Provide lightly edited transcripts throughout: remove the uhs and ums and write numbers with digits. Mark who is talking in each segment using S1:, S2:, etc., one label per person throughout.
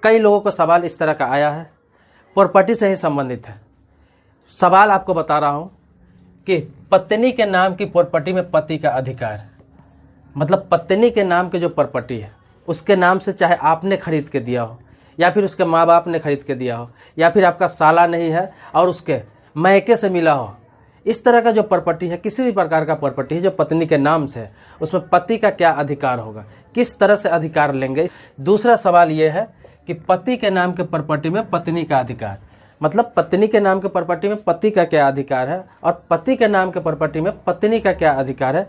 S1: कई लोगों को सवाल इस तरह का आया है, प्रॉपर्टी से ही संबंधित है। सवाल आपको बता रहा हूं कि पत्नी के नाम की प्रॉपर्टी में पति का अधिकार, मतलब पत्नी के नाम की जो प्रॉपर्टी है उसके नाम से, चाहे आपने खरीद के दिया हो या फिर उसके माँ बाप ने खरीद के दिया हो या फिर आपका साला नहीं है और उसके मैके से मिला हो, इस तरह का जो प्रॉपर्टी है, किसी भी प्रकार का प्रॉपर्टी है जो पत्नी के नाम से है, उसमें पति का क्या अधिकार होगा, किस तरह से अधिकार लेंगे। दूसरा सवाल ये है कि पति के नाम के प्रॉपर्टी में पत्नी का अधिकार, मतलब पत्नी के नाम के प्रॉपर्टी में पति का क्या अधिकार है और पति के नाम के प्रॉपर्टी में पत्नी का क्या अधिकार है।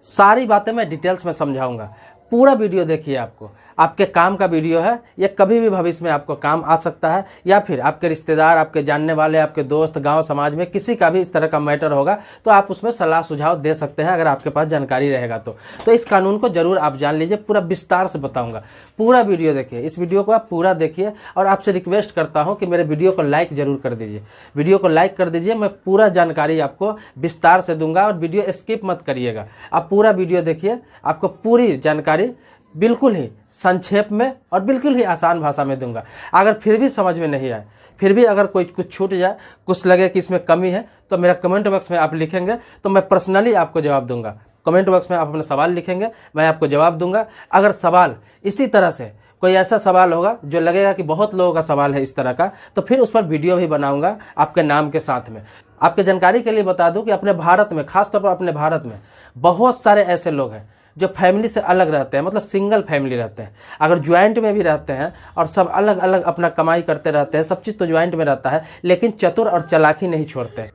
S1: सारी बातें मैं डिटेल्स में समझाऊंगा। पूरा वीडियो देखिए, आपको आपके काम का वीडियो है, ये कभी भी भविष्य में आपको काम आ सकता है, या फिर आपके रिश्तेदार, आपके जानने वाले, आपके दोस्त, गांव समाज में किसी का भी इस तरह का मैटर होगा तो आप उसमें सलाह सुझाव दे सकते हैं अगर आपके पास जानकारी रहेगा तो इस कानून को जरूर आप जान लीजिए। पूरा विस्तार से बताऊंगा, पूरा वीडियो देखिए, इस वीडियो को आप पूरा देखिए और आपसे रिक्वेस्ट करता हूँ कि मेरे वीडियो को लाइक जरूर कर दीजिए, वीडियो को लाइक कर दीजिए। मैं पूरा जानकारी आपको विस्तार से दूंगा और वीडियो स्किप मत करिएगा, आप पूरा वीडियो देखिए, आपको पूरी जानकारी बिल्कुल ही संक्षेप में और बिल्कुल ही आसान भाषा में दूंगा। अगर फिर भी समझ में नहीं आए, फिर भी अगर कोई कुछ छूट जाए, कुछ लगे कि इसमें कमी है, तो मेरा कमेंट बॉक्स में आप लिखेंगे तो मैं पर्सनली आपको जवाब दूंगा। कमेंट बॉक्स में आप अपना सवाल लिखेंगे, मैं आपको जवाब दूंगा। अगर सवाल इसी तरह से कोई ऐसा सवाल होगा जो लगेगा कि बहुत लोगों का सवाल है इस तरह का, तो फिर उस पर वीडियो भी बनाऊंगा आपके नाम के साथ में। आपके जानकारी के लिए बता दूं कि अपने भारत में, खासतौर पर अपने भारत में बहुत सारे ऐसे लोग हैं जो फैमिली से अलग रहते हैं, मतलब सिंगल फैमिली रहते हैं। अगर ज्वाइंट में भी रहते हैं और सब अलग अलग अपना कमाई करते रहते हैं, सब चीज़ तो ज्वाइंट में रहता है, लेकिन चतुर और चालाकी नहीं छोड़ते हैं।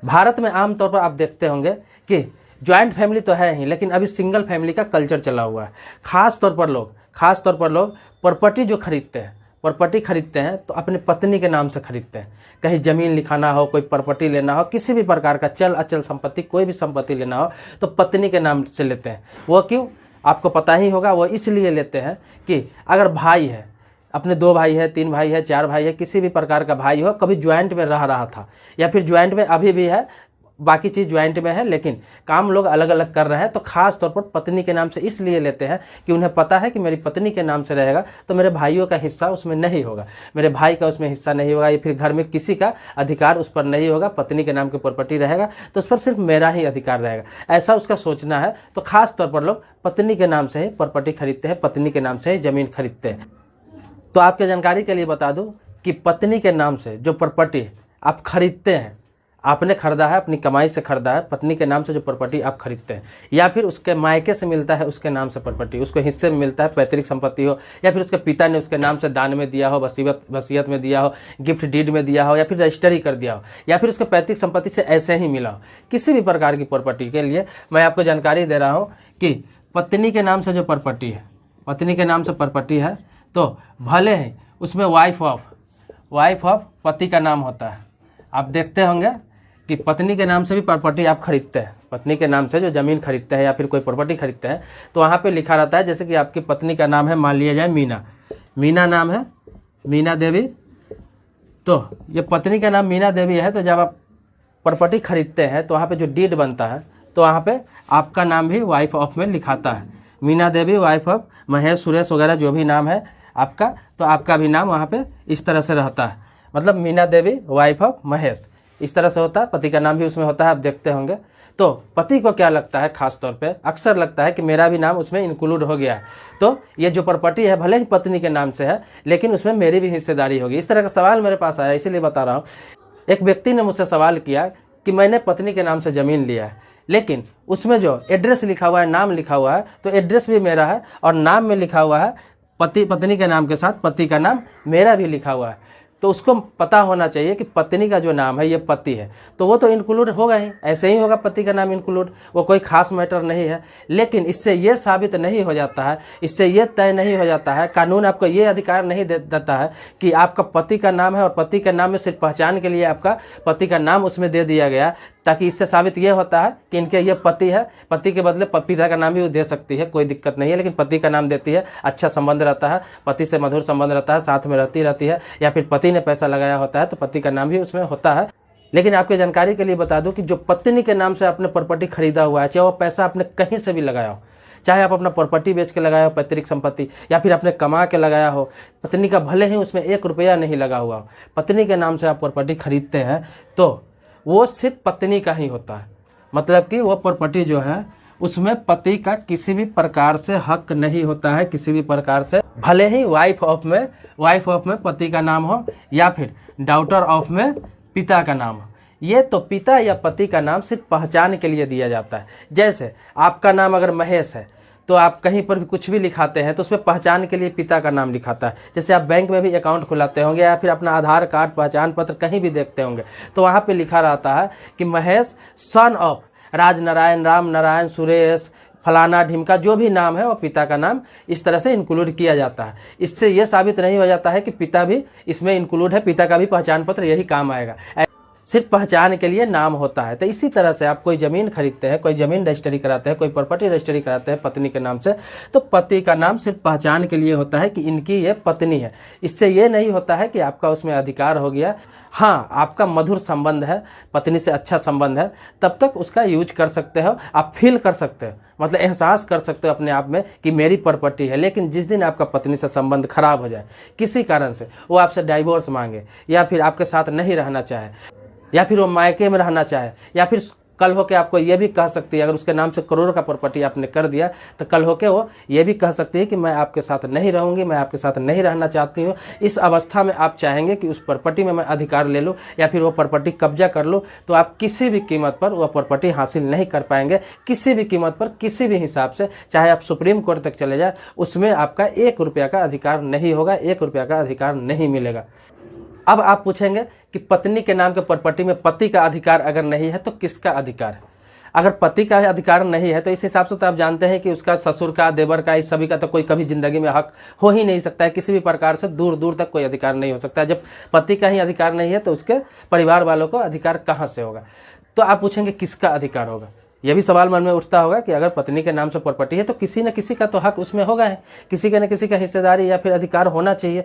S1: भारत में आमतौर पर आप देखते होंगे कि ज्वाइंट फैमिली तो है ही, लेकिन अभी सिंगल फैमिली का कल्चर चला हुआ है। खास तौर पर लोग प्रॉपर्टी जो खरीदते हैं तो अपनी पत्नी के नाम से खरीदते हैं। कहीं जमीन लिखाना हो, कोई प्रॉपर्टी लेना हो, किसी भी प्रकार का चल अचल संपत्ति, कोई भी संपत्ति लेना हो तो पत्नी के नाम से लेते हैं। वो क्यों, आपको पता ही होगा। वो इसलिए लेते हैं कि अगर भाई है, अपने 2 भाई है, 3 भाई है, 4 भाई है, किसी भी प्रकार का भाई हो, कभी ज्वाइंट में रह रहा था या फिर ज्वाइंट में अभी भी है, बाकी चीज़ ज्वाइंट में है लेकिन काम लोग अलग अलग कर रहे हैं, तो खास तौर पर पत्नी के नाम से इसलिए लेते हैं कि उन्हें पता है कि मेरी पत्नी के नाम से रहेगा तो मेरे भाइयों का हिस्सा उसमें नहीं होगा, मेरे भाई का उसमें हिस्सा नहीं होगा, या फिर घर में किसी का अधिकार उस पर नहीं होगा। पत्नी के नाम की प्रॉपर्टी रहेगा तो उस पर सिर्फ मेरा ही अधिकार रहेगा, ऐसा उसका सोचना है। तो खास तौर पर लोग पत्नी के नाम से ही प्रॉपर्टी खरीदते हैं, पत्नी के नाम से ही जमीन खरीदते हैं। तो आपके जानकारी के लिए बता दूं कि पत्नी के नाम से जो प्रॉपर्टी आप खरीदते हैं, आपने खरीदा है, अपनी कमाई से खरीदा है, पत्नी के नाम से जो प्रॉपर्टी आप खरीदते हैं, या फिर उसके मायके से मिलता है उसके नाम से प्रॉपर्टी, उसको हिस्से में मिलता है, पैतृक संपत्ति हो, या फिर उसके पिता ने उसके नाम से दान में दिया हो, वसीयत में दिया हो, गिफ्ट डीड में दिया हो, या फिर रजिस्टरी कर दिया हो, या फिर उसके पैतृक संपत्ति से ऐसे ही मिला हो, किसी भी प्रकार की प्रॉपर्टी के लिए मैं आपको जानकारी दे रहा हूँ कि पत्नी के नाम से जो प्रॉपर्टी है, पत्नी के नाम से प्रॉपर्टी है तो भले ही उसमें वाइफ ऑफ पति का नाम होता है। आप देखते होंगे कि पत्नी के नाम से भी प्रॉपर्टी आप खरीदते हैं, पत्नी के नाम से जो जमीन खरीदते हैं या फिर कोई प्रॉपर्टी खरीदते हैं तो वहाँ पे लिखा रहता है, जैसे कि आपकी पत्नी का नाम है, मान लिया जाए मीना नाम है, मीना देवी, तो ये पत्नी का नाम मीना देवी है, तो जब आप प्रॉपर्टी खरीदते हैं तो वहाँ पे जो डीड बनता है तो वहाँ पे आपका नाम भी वाइफ ऑफ में लिखाता है, मीना देवी वाइफ ऑफ महेश, सुरेश वगैरह जो भी नाम है आपका, तो आपका भी नाम वहाँ पे इस तरह से रहता है, मतलब मीना देवी वाइफ ऑफ महेश, इस तरह से होता है। पति का नाम भी उसमें होता है, आप देखते होंगे। तो पति को क्या लगता है, खास तौर पे अक्सर लगता है कि मेरा भी नाम उसमें इंक्लूड हो गया है, तो ये जो प्रॉपर्टी है भले ही पत्नी के नाम से है लेकिन उसमें मेरी भी हिस्सेदारी होगी। इस तरह का सवाल मेरे पास आया, इसीलिए बता रहा हूँ। एक व्यक्ति ने मुझसे सवाल किया कि मैंने पत्नी के नाम से जमीन लिया है, लेकिन उसमें जो एड्रेस लिखा हुआ है, नाम लिखा हुआ है, तो एड्रेस भी मेरा है और नाम में लिखा हुआ है पत्नी के नाम के साथ पति का नाम मेरा भी लिखा हुआ है, तो उसको पता होना चाहिए कि पत्नी का जो नाम है ये पति है, तो वो तो इंक्लूड होगा ही, ऐसे ही होगा पति का नाम इंक्लूड, वो कोई खास मैटर नहीं है। लेकिन इससे ये साबित नहीं हो जाता है, इससे ये तय नहीं हो जाता है, कानून आपको ये अधिकार नहीं देता है कि आपका पति का नाम है और पति के नाम में सिर्फ पहचान के लिए आपका पति का नाम उसमें दे दिया गया, ताकि इससे साबित ये होता है कि इनके ये पति है, पति के बदले पिता का नाम भी वो दे सकती है, कोई दिक्कत नहीं है, लेकिन पति का नाम देती है, अच्छा संबंध रहता है, पति से मधुर संबंध रहता है, साथ में रहती है, या फिर पति ने पैसा लगाया होता है तो पति का नाम भी उसमें होता है। लेकिन आपके जानकारी के लिए बता दूं कि जो पत्नी के नाम से आपने प्रॉपर्टी खरीदा हुआ है, चाहे वो पैसा आपने कहीं से भी लगाया हो, चाहे आप अपना प्रॉपर्टी बेच के लगाया हो पैतृक संपत्ति, या फिर आपने कमा के लगाया हो, पत्नी का भले ही उसमें 1 रुपया नहीं लगा हुआ हो, पत्नी के नाम से आप प्रॉपर्टी खरीदते हैं तो वो सिर्फ पत्नी का ही होता है। मतलब कि वो प्रॉपर्टी जो है उसमें पति का किसी भी प्रकार से हक नहीं होता है, किसी भी प्रकार से, भले ही वाइफ ऑफ में पति का नाम हो या फिर डॉटर ऑफ में पिता का नाम हो। ये तो पिता या पति का नाम सिर्फ पहचान के लिए दिया जाता है। जैसे आपका नाम अगर महेश है तो आप कहीं पर भी कुछ भी लिखाते हैं तो उसमें पहचान के लिए पिता का नाम लिखाता है। जैसे आप बैंक में भी अकाउंट खुलाते होंगे या फिर अपना आधार कार्ड, पहचान पत्र कहीं भी देखते होंगे तो वहाँ पे लिखा रहता है कि महेश सन ऑफ राजनारायण, राम नारायण, सुरेश, फलाना ढिमका, जो भी नाम है वो पिता का नाम इस तरह से इंक्लूड किया जाता है। इससे ये साबित नहीं हो जाता है कि पिता भी इसमें इंक्लूड है, पिता का भी पहचान पत्र यही काम आएगा, सिर्फ पहचान के लिए नाम होता है। तो इसी तरह से आप कोई ज़मीन खरीदते हैं, कोई ज़मीन रजिस्ट्री कराते हैं, कोई प्रॉपर्टी रजिस्ट्री कराते हैं पत्नी के नाम से, तो पति का नाम सिर्फ पहचान के लिए होता है कि इनकी ये पत्नी है। इससे ये नहीं होता है कि आपका उसमें अधिकार हो गया। हाँ, आपका मधुर संबंध है, पत्नी से अच्छा संबंध है, तब तक उसका यूज कर सकते हो, आप फील कर सकते हो, मतलब एहसास कर सकते हो अपने आप में कि मेरी प्रॉपर्टी है। लेकिन जिस दिन आपका पत्नी से संबंध खराब हो जाए किसी कारण से, वो आपसे डाइवोर्स मांगे या फिर आपके साथ नहीं रहना चाहे या फिर वो मायके में रहना चाहे, या फिर कल होके आपको ये भी कह सकती है, अगर उसके नाम से करोड़ों का प्रॉपर्टी आपने कर दिया तो कल होके वो ये भी कह सकती है कि मैं आपके साथ नहीं रहूंगी, मैं आपके साथ नहीं रहना चाहती हूँ। इस अवस्था में आप चाहेंगे कि उस प्रॉपर्टी में मैं अधिकार ले लूँ या फिर वो प्रॉपर्टी कब्जा कर लूँ, तो आप किसी भी कीमत पर वो प्रॉपर्टी हासिल नहीं कर पाएंगे। किसी भी कीमत पर, किसी भी हिसाब से, चाहे आप सुप्रीम कोर्ट तक चले जाए, उसमें आपका 1 रुपया का अधिकार नहीं होगा, 1 रुपया का अधिकार नहीं मिलेगा। अब आप पूछेंगे कि पत्नी के नाम के प्रॉपर्टी में पति का अधिकार अगर नहीं है तो किसका अधिकार है? अगर पति का अधिकार नहीं है तो इस हिसाब से तो आप जानते हैं कि उसका ससुर का, देवर का, इस सभी का तो कोई कभी जिंदगी में हक हो ही नहीं सकता है। किसी भी प्रकार से दूर दूर तक कोई अधिकार नहीं हो सकता है। जब पति का ही अधिकार नहीं है तो उसके परिवार वालों को अधिकार कहाँ से होगा? तो आप पूछेंगे किसका अधिकार होगा? यह भी सवाल मन में उठता होगा कि अगर पत्नी के नाम से प्रॉपर्टी है तो किसी न किसी का तो हक उसमें होगा है, किसी के न किसी का हिस्सेदारी या फिर अधिकार होना चाहिए।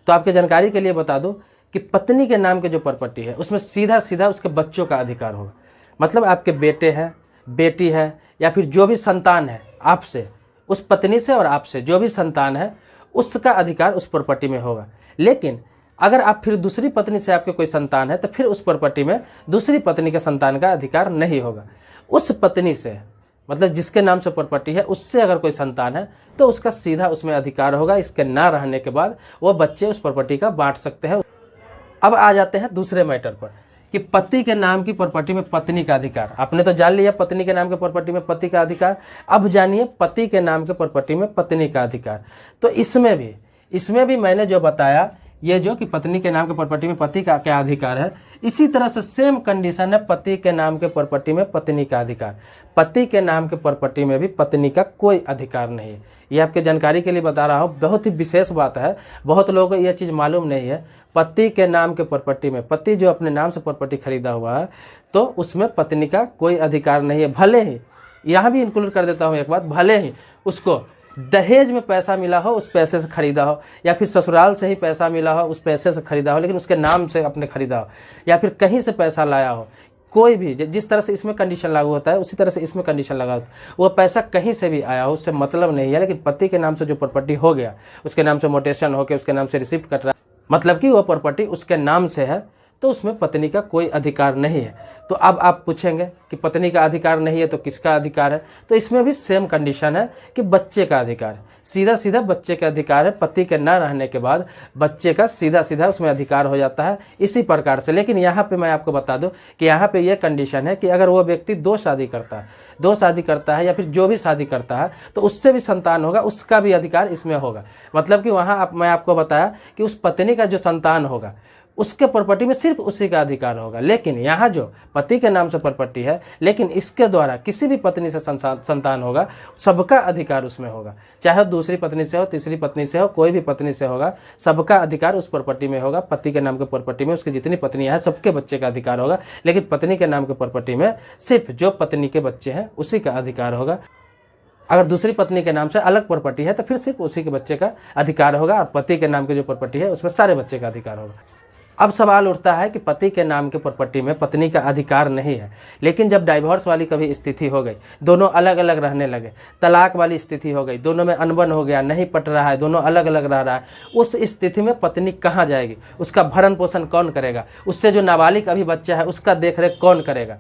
S1: तो आपके जानकारी के लिए बता दूं कि पत्नी के नाम के जो प्रॉपर्टी है उसमें सीधा सीधा उसके बच्चों का अधिकार होगा। मतलब आपके बेटे हैं, बेटी है, या फिर जो भी संतान है आपसे, उस पत्नी से और आपसे जो भी संतान है उसका अधिकार उस प्रॉपर्टी में होगा। लेकिन अगर आप फिर दूसरी पत्नी से आपके कोई संतान है तो फिर उस प्रॉपर्टी में दूसरी पत्नी के संतान का अधिकार नहीं होगा। उस पत्नी से, मतलब जिसके नाम से प्रॉपर्टी है, उससे अगर कोई संतान है तो उसका सीधा उसमें अधिकार होगा। इसके ना रहने के बाद वो बच्चे उस प्रॉपर्टी का बांट सकते हैं। अब आ जाते हैं दूसरे मैटर पर कि पति के नाम की प्रॉपर्टी में पत्नी का अधिकार। आपने तो जान लिया पत्नी के नाम के प्रॉपर्टी में पति का अधिकार, अब जानिए पति के नाम के प्रॉपर्टी में पत्नी का अधिकार। तो इसमें भी मैंने जो बताया, ये जो कि पत्नी के नाम के प्रॉपर्टी में पति का क्या अधिकार है, इसी तरह से सेम कंडीशन है पति के नाम के प्रॉपर्टी में पत्नी का अधिकार। पति के नाम के प्रॉपर्टी में भी पत्नी का कोई अधिकार नहीं है। ये आपके जानकारी के लिए बता रहा हूँ, बहुत ही विशेष बात है, बहुत लोगों को यह चीज़ मालूम नहीं है। पति के नाम के प्रॉपर्टी में, पति जो अपने नाम से प्रॉपर्टी खरीदा हुआ है, तो उसमें पत्नी का कोई अधिकार नहीं है। भले ही, यहाँ भी इंक्लूड कर देता हूँ एक बात, भले ही उसको दहेज में पैसा मिला हो, उस पैसे से खरीदा हो, या फिर ससुराल से ही पैसा मिला हो, उस पैसे से खरीदा हो, लेकिन उसके नाम से अपने खरीदा हो, या फिर कहीं से पैसा लाया हो, कोई भी, जिस तरह से इसमें कंडीशन लागू होता है उसी तरह से इसमें कंडीशन लगा होता है। वो पैसा कहीं से भी आया हो, उससे मतलब नहीं है। लेकिन पति के नाम से जो प्रॉपर्टी हो गया, उसके नाम से मोटेशन होकर उसके नाम से रिसिप्ट कट रहा है, मतलब कि वो प्रॉपर्टी उसके नाम से है, तो उसमें पत्नी का कोई अधिकार नहीं है। तो अब आप पूछेंगे कि पत्नी का अधिकार नहीं है तो किसका अधिकार है? तो इसमें भी सेम कंडीशन है कि बच्चे का अधिकार है, सीधा सीधा बच्चे का अधिकार है। पति के न रहने के बाद बच्चे का सीधा सीधा उसमें अधिकार हो जाता है इसी प्रकार से। लेकिन यहाँ पे मैं आपको बता दूं कि यहाँ पे ये कंडीशन है कि अगर वो व्यक्ति 2 शादी करता है या फिर जो भी शादी करता है तो उससे भी संतान होगा, उसका भी अधिकार इसमें होगा। मतलब कि वहाँ मैं आपको बताया कि उस पत्नी का जो संतान होगा उसके प्रॉपर्टी में सिर्फ उसी का अधिकार होगा। लेकिन यहाँ जो पति के नाम से प्रॉपर्टी है, लेकिन इसके द्वारा किसी भी पत्नी से संतान होगा, सबका अधिकार उसमें होगा, चाहे दूसरी पत्नी से हो, तीसरी पत्नी से हो, कोई भी पत्नी से होगा, सबका अधिकार उस प्रॉपर्टी में होगा। पति के नाम के प्रॉपर्टी में उसकी जितनी पत्नियां हैं सबके बच्चे का अधिकार होगा। लेकिन पत्नी के नाम के प्रॉपर्टी में सिर्फ जो पत्नी के बच्चे हैं उसी का अधिकार होगा। अगर दूसरी पत्नी के नाम से अलग प्रॉपर्टी है तो फिर सिर्फ उसी के बच्चे का अधिकार होगा, और पति के नाम की जो प्रॉपर्टी है उसमें सारे बच्चे का अधिकार होगा। अब सवाल उठता है कि पति के नाम की प्रॉपर्टी में पत्नी का अधिकार नहीं है, लेकिन जब डाइवोर्स वाली कभी स्थिति हो गई, दोनों अलग अलग रहने लगे, तलाक वाली स्थिति हो गई, दोनों में अनबन हो गया, नहीं पट रहा है, दोनों अलग अलग रह रहा है, उस स्थिति में पत्नी कहाँ जाएगी? उसका भरण पोषण कौन करेगा? उससे जो नाबालिग अभी बच्चा है उसका देखरेख कौन करेगा?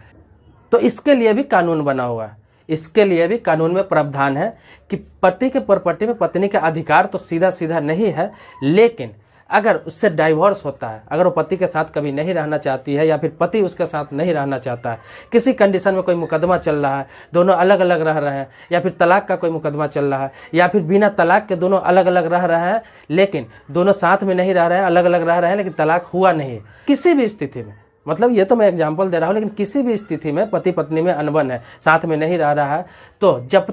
S1: तो इसके लिए भी कानून बना हुआ है। इसके लिए भी कानून में प्रावधान है कि पति के प्रॉपर्टी में पत्नी का अधिकार तो सीधा सीधा नहीं है, लेकिन अगर उससे डाइवोर्स होता है, अगर वो पति के साथ कभी नहीं रहना चाहती है या फिर पति उसके साथ नहीं रहना चाहता है, किसी कंडीशन में कोई मुकदमा चल रहा है, दोनों अलग अलग रह रहे हैं, या फिर तलाक का कोई मुकदमा चल रहा है, या फिर बिना तलाक के दोनों अलग अलग रह रहे हैं लेकिन दोनों साथ में नहीं रह रहे हैं, अलग अलग रह रहे हैं लेकिन तलाक हुआ नहीं है, किसी भी स्थिति में, मतलब ये तो मैं एग्जांपल दे रहा हूँ, लेकिन किसी भी स्थिति में पति पत्नी में अनबन है, साथ में नहीं रह रहा है, तो जब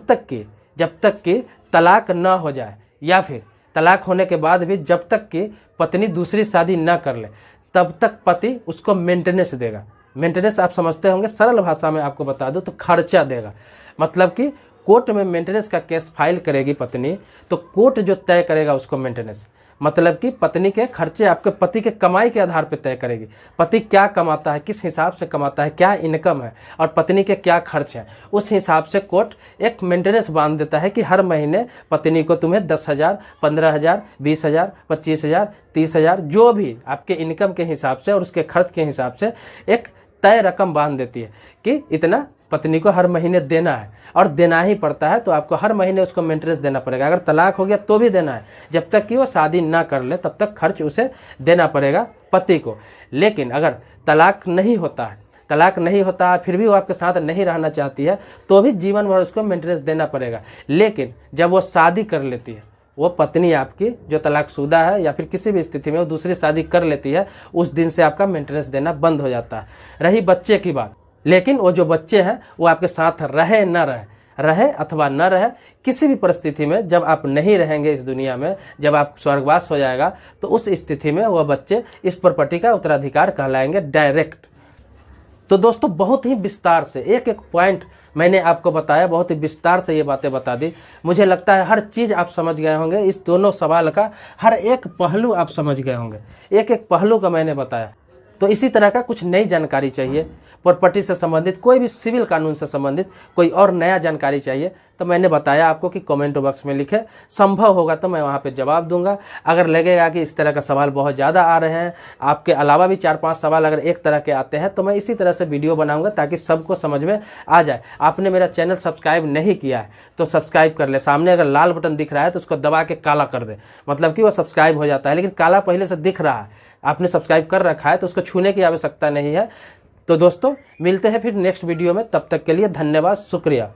S1: तक कि तलाक न हो जाए या फिर तलाक होने के बाद भी जब तक कि पत्नी दूसरी शादी न कर ले, तब तक पति उसको मेंटेनेंस देगा। मेंटेनेंस आप समझते होंगे, सरल भाषा में आपको बता दूं तो खर्चा देगा। मतलब कि कोर्ट में मेंटेनेंस का केस फाइल करेगी पत्नी, तो कोर्ट जो तय करेगा उसको मेंटेनेंस, मतलब कि पत्नी के खर्चे आपके पति के कमाई के आधार पर तय करेगी। पति क्या कमाता है, किस हिसाब से कमाता है, क्या इनकम है और पत्नी के क्या खर्च हैं, उस हिसाब से कोर्ट एक मेंटेनेंस बांध देता है कि हर महीने पत्नी को तुम्हें 10,000, 15,000, 20,000, 25,000, 30,000 जो भी आपके इनकम के हिसाब से और उसके खर्च के हिसाब से एक तय रकम बांध देती है कि इतना पत्नी को हर महीने देना है, और देना ही पड़ता है। तो आपको हर महीने उसको मेंटेनेंस देना पड़ेगा। अगर तलाक हो गया तो भी देना है, जब तक कि वो शादी ना कर ले तब तक खर्च उसे देना पड़ेगा पति को। लेकिन अगर तलाक नहीं होता है फिर भी वो आपके साथ नहीं रहना चाहती है, तो भी जीवन भर उसको मेंटेनेंस देना पड़ेगा। लेकिन जब वो शादी कर लेती है, वो पत्नी आपकी जो तलाकशुदा है या फिर किसी भी स्थिति में वो दूसरी शादी कर लेती है, उस दिन से आपका मेंटेनेंस देना बंद हो जाता है। रही बच्चे की बात, लेकिन वो जो बच्चे हैं वो आपके साथ रहे अथवा न रहे, किसी भी परिस्थिति में जब आप नहीं रहेंगे इस दुनिया में, जब आप स्वर्गवास हो जाएगा, तो उस स्थिति में वह बच्चे इस प्रॉपर्टी का उत्तराधिकार कहलाएंगे डायरेक्ट। तो दोस्तों बहुत ही विस्तार से एक एक पॉइंट मैंने आपको बताया, बहुत ही विस्तार से ये बातें बता दी। मुझे लगता है हर चीज़ आप समझ गए होंगे, इस दोनों सवाल का हर एक पहलू आप समझ गए होंगे, एक एक पहलू का मैंने बताया। तो इसी तरह का कुछ नई जानकारी चाहिए, प्रॉपर्टी से संबंधित, कोई भी सिविल कानून से संबंधित कोई और नया जानकारी चाहिए, तो मैंने बताया आपको कि कमेंट बॉक्स में लिखे, संभव होगा तो मैं वहाँ पे जवाब दूंगा। अगर लगेगा कि इस तरह का सवाल बहुत ज़्यादा आ रहे हैं, आपके अलावा भी 4-5 सवाल अगर एक तरह के आते हैं, तो मैं इसी तरह से वीडियो बनाऊंगा ताकि सबको समझ में आ जाए। आपने मेरा चैनल सब्सक्राइब नहीं किया है तो सब्सक्राइब कर ले, सामने अगर लाल बटन दिख रहा है तो उसको दबा के काला कर दे, मतलब कि वो सब्सक्राइब हो जाता है। लेकिन काला पहले से दिख रहा है, आपने सब्सक्राइब कर रखा है तो उसको छूने की आवश्यकता नहीं है। तो दोस्तों मिलते हैं फिर नेक्स्ट वीडियो में, तब तक के लिए धन्यवाद, शुक्रिया।